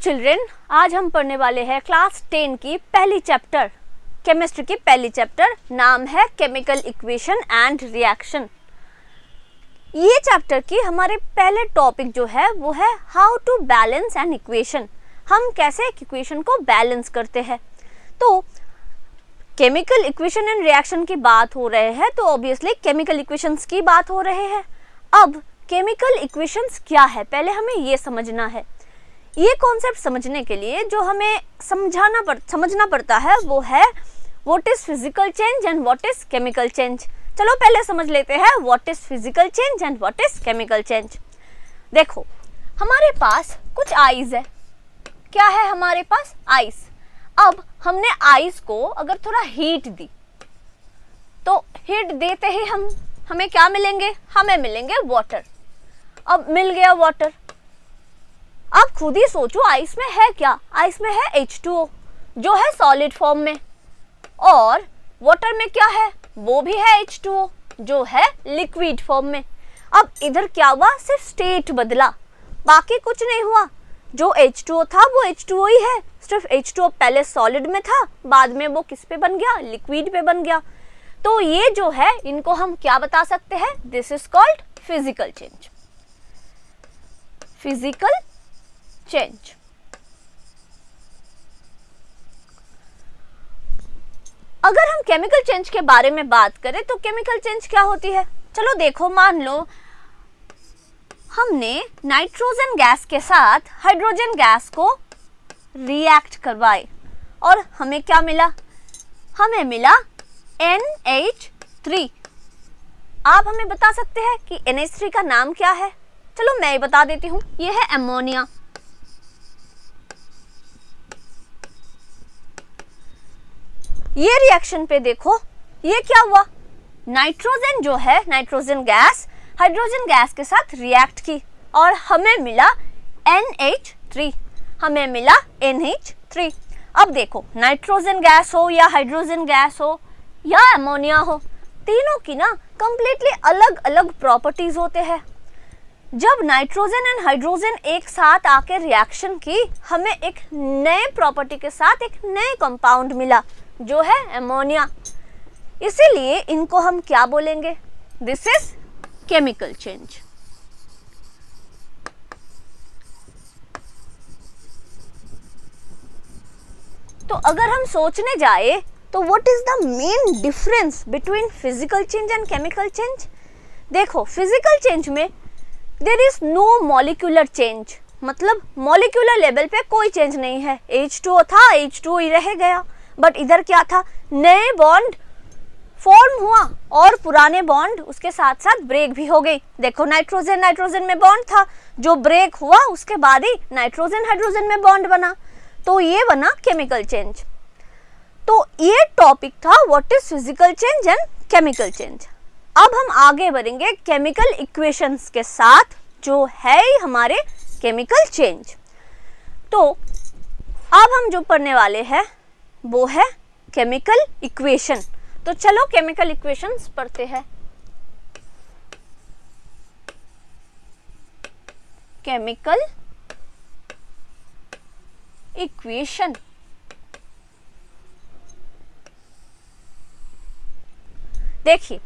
Children, आज हम पढ़ने वाले हैं क्लास 10 की पहली चैप्टर, केमिस्ट्री की पहली चैप्टर, नाम है केमिकल इक्वेशन एंड रिएक्शन। ये चैप्टर की हमारे पहले टॉपिक जो है वो है how to balance an equation. हम कैसे एक इक्वेशन को बैलेंस करते हैं। तो केमिकल इक्वेशन एंड रिएक्शन की बात हो रहे हैं तो ऑब्वियसली केमिकल इक्वेशंस की बात हो रहे हैं। अब केमिकल इक्वेशंस क्या है, पहले हमें ये समझना है। ये कॉन्सेप्ट समझने के लिए जो हमें समझना पड़ता है वो है what is physical change and what is chemical change. चलो पहले समझ लेते हैं what is physical change and what is chemical change. देखो, हमारे पास कुछ आइस है। क्या है हमारे पास? आइस। अब हमने आइस को अगर थोड़ा हीट दी तो हीट देते ही हमें क्या मिलेंगे? हमें मिलेंगे वाटर। अब मिल गया वाटर। अब खुद ही सोचो आइस में है क्या? आइस में है H2O जो है सॉलिड फॉर्म में, और वाटर में क्या है? वो भी है H2O जो है लिक्विड फॉर्म में। अब इधर क्या हुआ? सिर्फ स्टेट बदला, बाकी कुछ नहीं हुआ। जो H2O था वो H2O ही है, सिर्फ H2O पहले सॉलिड में था, बाद में वो किस पे बन गया? लिक्विड पे बन गया। तो ये जो है इनको हम क्या बता सकते हैं? This is called physical change. Physical change. अगर हम केमिकल चेंज के बारे में बात करें तो केमिकल चेंज क्या होती है? चलो देखो, मान लो हमने नाइट्रोजन गैस के साथ हाइड्रोजन गैस को रिएक्ट करवाए और हमें क्या मिला? हमें मिला NH3। आप हमें बता सकते हैं कि NH3 का नाम क्या है? चलो मैं ही बता देती हूँ, ये है अमोनिया। ये रिएक्शन पे देखो, ये क्या हुआ? नाइट्रोजन जो है, नाइट्रोजन गैस हाइड्रोजन गैस के साथ रिएक्ट की और हमें मिला NH3। हमें मिला NH3। अब देखो, नाइट्रोजन गैस हो या हाइड्रोजन गैस हो या अमोनिया हो, तीनों की ना कंप्लीटली अलग अलग प्रॉपर्टीज होते हैं। जब नाइट्रोजन एंड हाइड्रोजन एक साथ आके रिएक्शन की, हमें एक नए प्रॉपर्टी के साथ एक नए कंपाउंड मिला जो है अमोनिया। इसीलिए इनको हम क्या बोलेंगे? This is chemical change. तो अगर हम सोचने जाए तो what is the main difference between physical change and chemical change? देखो, फिजिकल चेंज में there is no molecular change, मतलब मॉलिक्यूलर लेवल पे कोई चेंज नहीं है। H2O था, H2O ही रह गया। बट इधर क्या था? नए बॉन्ड फॉर्म हुआ और पुराने बॉन्ड उसके साथ साथ ब्रेक भी हो गई। देखो, नाइट्रोजन में बॉन्ड था, जो ब्रेक हुआ उसके बाद ही नाइट्रोजन हाइड्रोजन में बॉन्ड बना, तो ये बना केमिकल चेंज। तो ये टॉपिक था what is physical change and chemical change. अब हम आगे बढ़ेंगे केमिकल इक्वेशंस के साथ, जो है हमारे केमिकल चेंज। तो अब हम जो पढ़ने वाले हैं वो है केमिकल इक्वेशन। तो चलो केमिकल इक्वेशंस पढ़ते हैं। Chemical equation. देखिए,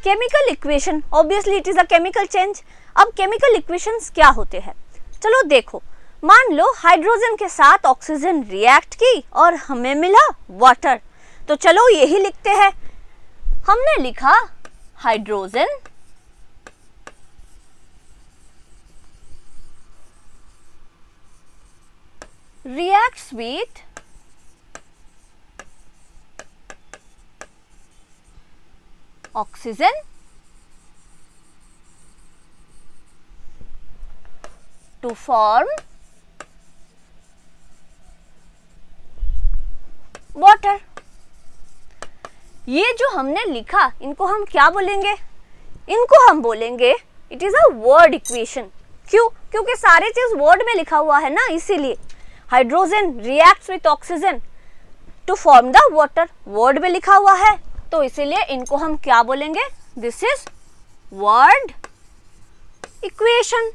chemical equation obviously it is a chemical change. अब केमिकल इक्वेशंस क्या होते हैं? चलो देखो, मान लो हाइड्रोजन के साथ ऑक्सीजन रिएक्ट की और हमें मिला वाटर। तो चलो यही लिखते हैं। हमने लिखा hydrogen reacts with oxygen to form water। ये जो हमने लिखा, इनको हम क्या बोलेंगे? इनको हम बोलेंगे it is a word equation. क्यों? क्योंकि सारी चीज वर्ड में लिखा हुआ है ना, इसीलिए। Hydrogen reacts with oxygen to form the water, word में लिखा हुआ है, तो इसीलिए इनको हम क्या बोलेंगे? This is word equation.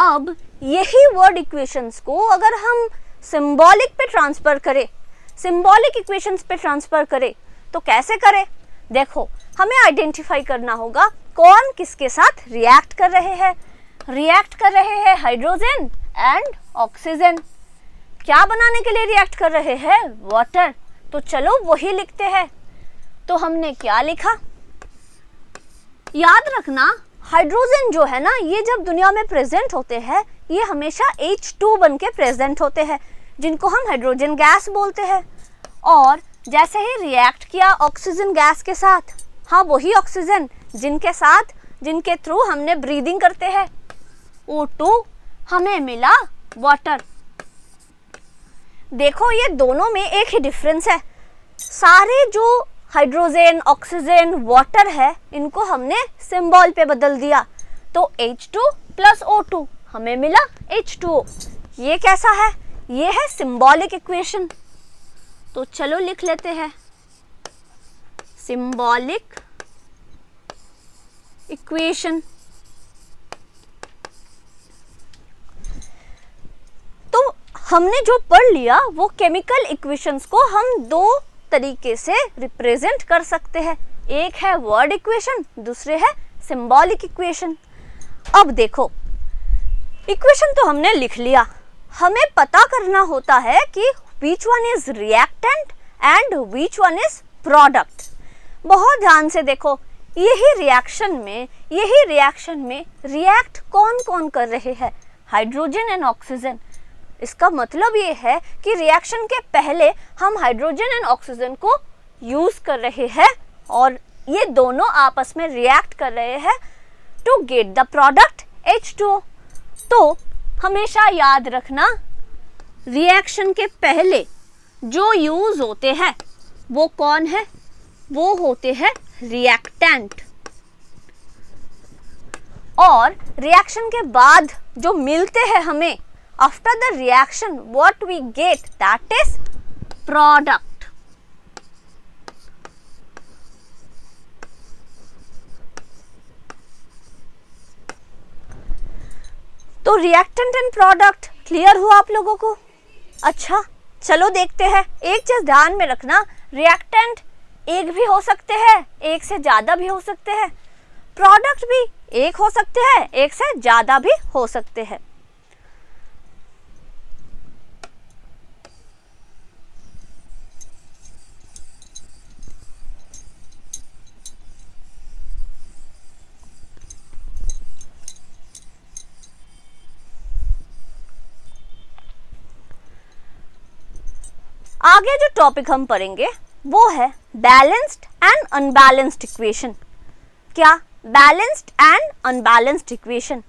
अब यही वर्ड इक्वेशंस को अगर हम सिंबॉलिक पे ट्रांसफर करें, सिंबॉलिक इक्वेशंस पे ट्रांसफर करें तो कैसे करें? देखो, हमें आइडेंटिफाई करना होगा कौन किसके साथ रिएक्ट कर रहे हैं। रिएक्ट कर रहे हैं हाइड्रोजन एंड ऑक्सीजन। क्या बनाने के लिए रिएक्ट कर रहे हैं? वाटर। तो चलो वही लिखते हैं। तो हमने क्या लिखा? याद रखना, हाइड्रोजन जो है ना, ये जब दुनिया में प्रेजेंट होते हैं ये हमेशा H2 बन के प्रेजेंट होते हैं, जिनको हम हाइड्रोजन गैस बोलते हैं। और जैसे ही रिएक्ट किया ऑक्सीजन गैस के साथ, हाँ वही ऑक्सीजन जिनके साथ, जिनके थ्रू हमने ब्रीदिंग करते हैं, O2, हमें मिला वाटर। देखो ये दोनों में एक ही डिफरेंस है। सारे जो हाइड्रोजन, ऑक्सीजन, वाटर है, इनको हमने सिंबल पे बदल दिया। तो H2 प्लस O2 हमें मिला H2O। ये कैसा है? ये है सिंबॉलिक इक्वेशन। तो चलो लिख लेते हैं सिंबॉलिक इक्वेशन। तो हमने जो पढ़ लिया वो केमिकल इक्वेशंस को हम दो तरीके से रिप्रेजेंट कर सकते हैं। एक है वर्ड इक्वेशन, दूसरे है सिंबॉलिक इक्वेशन। अब देखो, इक्वेशन तो हमने लिख लिया, हमें पता करना होता है कि which one is reactant and which one is product। बहुत ध्यान से देखो, यही रिएक्शन में रिएक्ट कौन कौन कर रहे हैं? Hydrogen and oxygen. इसका मतलब ये है कि रिएक्शन के पहले हम हाइड्रोजन एंड ऑक्सीजन को यूज कर रहे हैं और ये दोनों आपस में रिएक्ट कर रहे हैं to get the product H2O। तो हमेशा याद रखना, रिएक्शन के पहले जो यूज होते हैं वो कौन है? वो होते हैं रिएक्टेंट। और रिएक्शन के बाद जो मिलते हैं हमें, after the reaction what we get, that is product. तो रिएक्टेंट एंड प्रोडक्ट क्लियर हुआ आप लोगों को? अच्छा, चलो देखते हैं। एक चीज ध्यान में रखना, रिएक्टेंट एक भी हो सकते हैं, एक से ज्यादा भी हो सकते हैं। प्रोडक्ट भी एक हो सकते हैं, एक से ज्यादा भी हो सकते हैं। आगे जो टॉपिक हम पढ़ेंगे वो है बैलेंस्ड एंड अनबैलेंस्ड इक्वेशन। क्या? Balanced and unbalanced equation.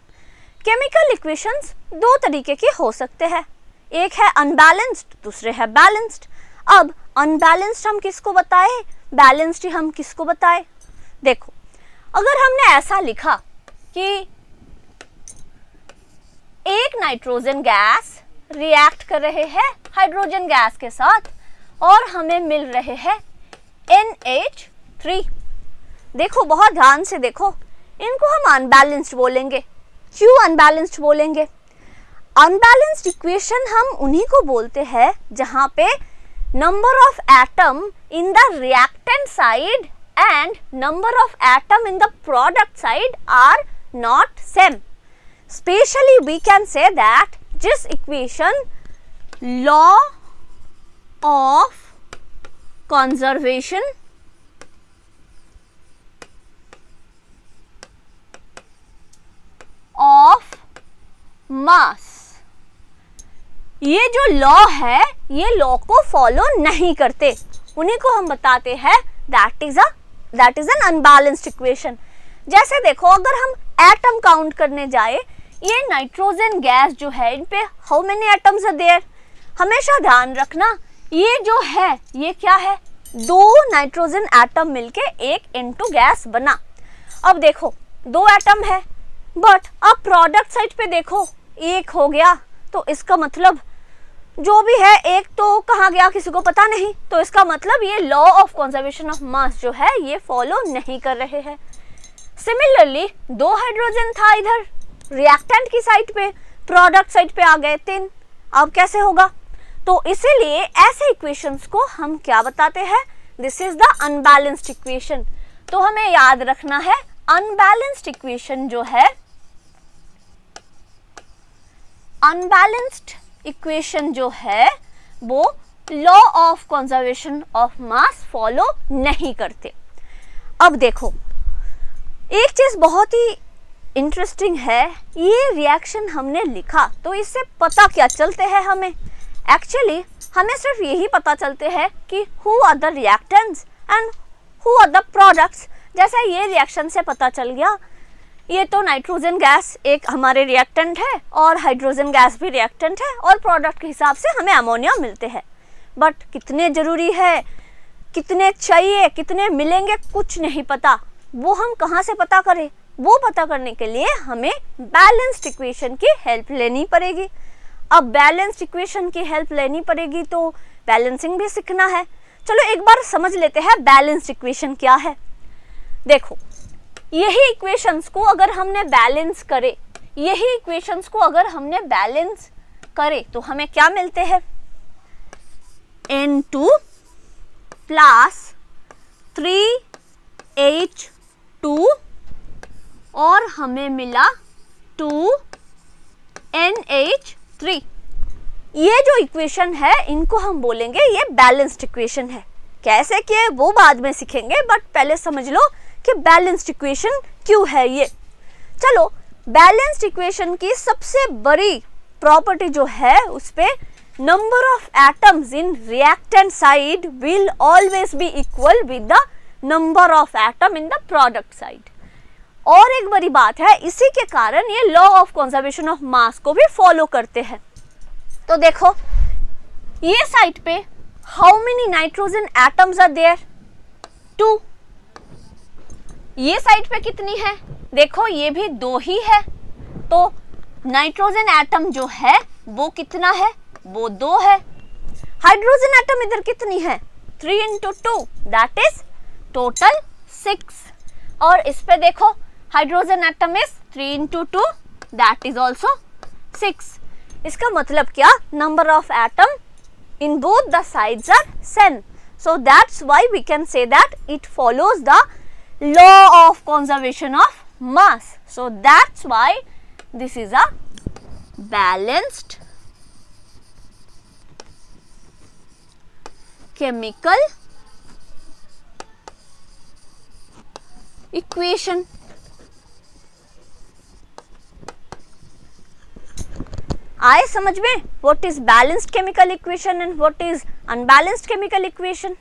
Chemical equations दो तरीके के हो सकते हैं, एक है अनबैलेंस्ड, दूसरे है बैलेंस्ड। अब अनबैलेंस्ड हम किसको बताएं, बैलेंस्ड हम किसको बताएं? देखो, अगर हमने ऐसा लिखा कि एक नाइट्रोजन गैस रिएक्ट कर रहे हैं हाइड्रोजन गैस के साथ और हमें मिल रहे हैं NH3। देखो बहुत ध्यान से देखो, इनको हम अनबैलेंस्ड बोलेंगे। क्यों अनबैलेंस्ड बोलेंगे? अनबैलेंस्ड इक्वेशन हम उन्हीं को बोलते हैं जहां पे number of atom in the reactant side and number of atom in the product side are not same. Specially we can say that this equation law of conservation of mass, ये जो law है ये law को follow नहीं करते, उन्हीं को हम बताते हैं that is an unbalanced equation. जैसे देखो, अगर हम एटम काउंट करने जाए, ये नाइट्रोजन गैस जो है, इन पे how many atoms are there? हमेशा ध्यान रखना, ये जो है ये क्या है? दो नाइट्रोजन एटम मिलके एक N2 गैस बना। अब देखो दो एटम है, बट अब प्रोडक्ट साइड पे देखो एक हो गया, तो इसका मतलब जो भी है एक तो कहाँ गया किसी को पता नहीं। तो इसका मतलब ये लॉ ऑफ कंजर्वेशन ऑफ मास जो है ये फॉलो नहीं कर रहे हैं। सिमिलरली दो हाइड्रोजन था इधर, रिएक्टेंट की साइड पे, प्रोडक्ट साइड पे आ गए 3। अब कैसे होगा? तो इसीलिए ऐसे इक्वेशंस को हम क्या बताते हैं? This is the unbalanced equation. तो हमें याद रखना है अनबैलेंस्ड इक्वेशन जो है, अनबैलेंस्ड इक्वेशन जो है वो law of conservation of mass follow नहीं करते। अब देखो, एक चीज बहुत ही इंटरेस्टिंग है, ये रिएक्शन हमने लिखा तो इससे पता क्या चलते हैं हमें? एक्चुअली हमें सिर्फ यही पता चलते हैं कि who are the reactants and who are the products. जैसे ये रिएक्शन से पता चल गया, ये तो नाइट्रोजन गैस एक हमारे रिएक्टेंट है और हाइड्रोजन गैस भी रिएक्टेंट है और प्रोडक्ट के हिसाब से हमें अमोनिया मिलते हैं। बट कितने ज़रूरी है, कितने चाहिए, कितने मिलेंगे, कुछ नहीं पता। वो हम कहाँ से पता करें? वो पता करने के लिए हमें बैलेंस्ड इक्वेशन की हेल्प लेनी पड़ेगी। अब बैलेंस्ड इक्वेशन की हेल्प लेनी पड़ेगी तो बैलेंसिंग भी सीखना है। चलो एक बार समझ लेते हैं बैलेंस्ड इक्वेशन क्या है। देखो, यही इक्वेशंस को अगर हमने बैलेंस करे, यही इक्वेशंस को अगर हमने बैलेंस करे तो हमें क्या मिलते हैं? N2 प्लस 3H2 और हमें मिला 2NH3। ये जो इक्वेशन है इनको हम बोलेंगे ये बैलेंस्ड इक्वेशन है। कैसे किए वो बाद में सीखेंगे, बट पहले समझ लो कि बैलेंस्ड इक्वेशन क्यों है ये। चलो, बैलेंस्ड इक्वेशन की सबसे बड़ी प्रॉपर्टी जो है उस पे number of atoms in reactant side will always be equal with the number of atom in the product side। और एक बड़ी बात है, इसी के कारण ये लॉ ऑफ कंजर्वेशन ऑफ मास को भी फॉलो करते हैं। तो देखो, ये साइड पे how many nitrogen atoms are there? 2। ये साइड पे कितनी है? देखो, ये भी 2 ही है। तो नाइट्रोजन एटम जो है वो कितना है? वो 2 है। हाइड्रोजन एटम इधर कितनी है? 3 into 2 दैट इज टोटल 6। और इस पे देखो, hydrogen atom is 3 into 2 that is also 6। इसका मतलब क्या? Number of atom in both the sides are same. So that's why we can say that it follows the law of conservation of mass. So that's why this is a balanced chemical equation। आए समझ में? what is balanced chemical equation and what is unbalanced chemical equation?